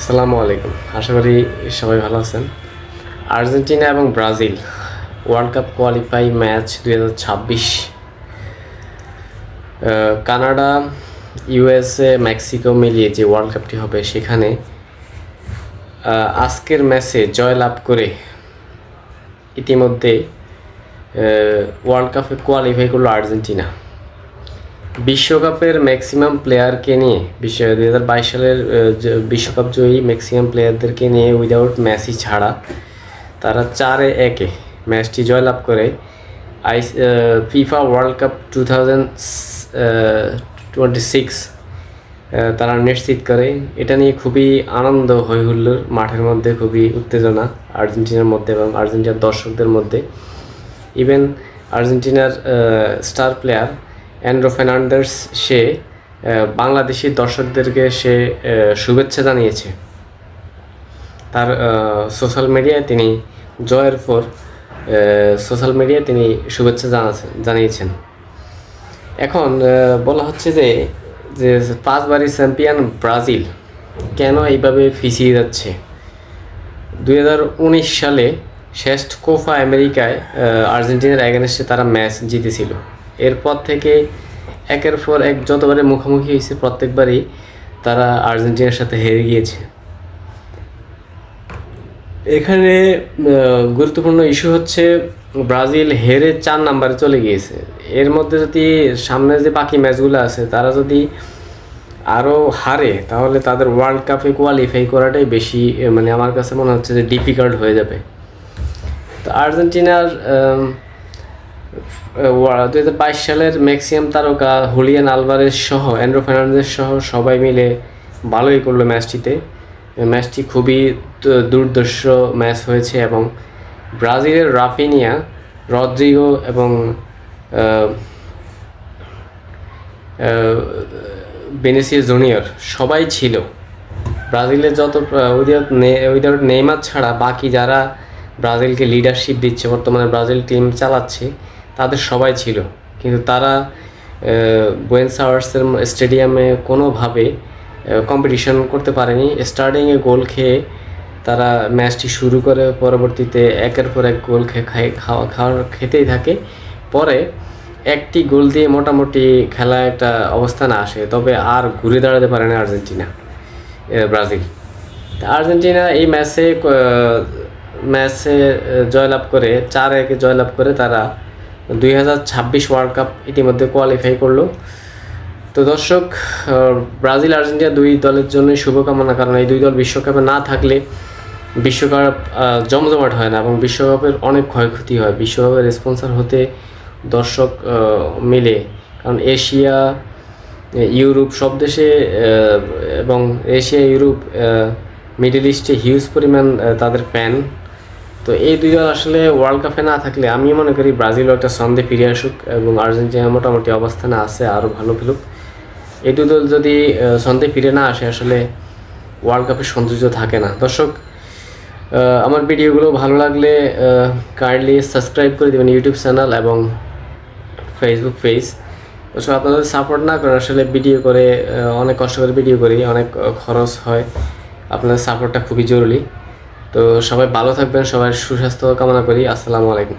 আসসালামু আলাইকুম। আশা করি সবাই ভালো আছেন। আর্জেন্টিনা এবং Brazil world cup qualify match 2026, Canada, USA, Mexico মিলিয়ে যে ওয়ার্ল্ড কাপটি হবে সেখানে আজকের ম্যাচে জয়লাভ করে ইতিমধ্যে ওয়ার্ল্ড কাপে কোয়ালিফাই করলো আর্জেন্টিনা। বিশ্বকাপের ম্যাক্সিমাম প্লেয়ারকে নিয়ে 2022 সালের বিশ্বকাপ জয়ী ম্যাক্সিমাম প্লেয়ারদেরকে নিয়ে উইদাউট মেসি ছাড়া তারা 4-1 ম্যাচটি জয়লাভ করে ফিফা ওয়ার্ল্ড কাপ 2026 তারা নিশ্চিত করে। এটা নিয়ে খুবই আনন্দ হয়ে হুল্লোড় মাঠের মধ্যে, খুবই উত্তেজনা আর্জেন্টিনার মধ্যে এবং আর্জেন্টিনার দর্শকদের মধ্যে। ইভেন আর্জেন্টিনার স্টার প্লেয়ার অ্যান্ড্রো ফার্নান্দেস সে বাংলাদেশি দর্শকদেরকে সে শুভেচ্ছা জানিয়েছে। তার সোশ্যাল মিডিয়ায় তিনি জয়ের পর সোশ্যাল মিডিয়ায় তিনি শুভেচ্ছা জানিয়েছেন। এখন বলা হচ্ছে যে 5বারের চ্যাম্পিয়ন ব্রাজিল কেন এইভাবে পিছিয়ে যাচ্ছে। 2019 সালে শেষ কোপা আমেরিকায় আর্জেন্টিনার এগেনস্টে তারা ম্যাচ জিতেছিল। এরপর থেকে একের পর এক যতবারে মুখোমুখি হয়েছে প্রত্যেকবারই তারা আর্জেন্টিনার সাথে হেরে গিয়েছে। এখানে গুরুত্বপূর্ণ ইস্যু হচ্ছে ব্রাজিল হেরে 4 নম্বরে চলে গিয়েছে। এর মধ্যে যদি সামনে যে বাকি ম্যাচগুলো আছে তারা যদি আরও হারে তাহলে তাদের ওয়ার্ল্ড কাপে কোয়ালিফাই করাটাই বেশি আমার কাছে মনে হচ্ছে যে ডিফিকাল্ট হয়ে যাবে। তো আর্জেন্টিনার 2022 সালের ম্যাক্সিমাম তারকা হুলিয়ান আলভারেজ সহ অ্যান্ড্রো ফার্নান্দেস সহ সবাই মিলে ভালোই করলো ম্যাচটিতে। ম্যাচটি খুবই দুর্ধর্ষ ম্যাচ হয়েছে এবং ব্রাজিলের রাফিনিয়া, রদ্রিগো এবং ভিনিসিয়াস জুনিয়র সবাই ছিল। ব্রাজিলের যত উইদাউট নেইমার ছাড়া বাকি যারা ব্রাজিলকে লিডারশিপ দিচ্ছে, বর্তমানে ব্রাজিল টিম চালাচ্ছে, তাদের সবাই ছিল। কিন্তু তারা বুয়েনোস আয়ার্সের স্টেডিয়ামে কোনোভাবে কম্পিটিশন করতে পারেনি। স্টার্টিংয়ে গোল খেয়ে তারা ম্যাচটি শুরু করে পরবর্তীতে একের পর এক গোল খেতেই থাকে। পরে একটি গোল দিয়ে মোটামুটি খেলা একটা অবস্থানে আসে, তবে আর ঘুরে দাঁড়াতে পারে না ব্রাজিল। আর্জেন্টিনা এই ম্যাচে জয়লাভ করে 4-1 জয়লাভ করে তারা 2026 ওয়ার্ল্ড কাপ ইতিমধ্যে কোয়ালিফাই করলো। তো দর্শক, ব্রাজিল আর্জেন্টিনা দুই দলের জন্যই শুভকামনা, কারণ এই দুই দল বিশ্বকাপে না থাকলে বিশ্বকাপ জমজমাট হয় না এবং বিশ্বকাপের অনেক ক্ষয়ক্ষতি হয়। বিশ্বকাপের স্পন্সর হতে দর্শক মিলে, কারণ এশিয়া, ইউরোপ সব দেশে এবং এশিয়া, ইউরোপ, মিডল ইস্টে হিউজ পরিমাণ তাদের ফ্যান। তো এই দুই দল আসলে ওয়ার্ল্ড কাপে না থাকলে আমি মনে করি ব্রাজিলও একটা ছন্দে ফিরে আসুক এবং আর্জেন্টিনা মোটামুটি অবস্থানে আছে, আরও ভালো খেলুক। এই দুই দল যদি ছন্দে ফিরে না আসে আসলে ওয়ার্ল্ড কাপের সৌন্দর্য থাকে না। দর্শক, আমার ভিডিওগুলো ভালো লাগলে কাইন্ডলি সাবস্ক্রাইব করে দেবেন ইউটিউব চ্যানেল এবং ফেসবুক পেজ। দর্শক, আপনাদের সাপোর্ট না করেন আসলে ভিডিও করে অনেক কষ্ট করে ভিডিও করি, অনেক খরচ হয়। আপনাদের সাপোর্টটা খুবই জরুরি। তো সবাই ভালো থাকবেন, সবাই সুস্বাস্থ্য কামনা করি। আসসালামু আলাইকুম।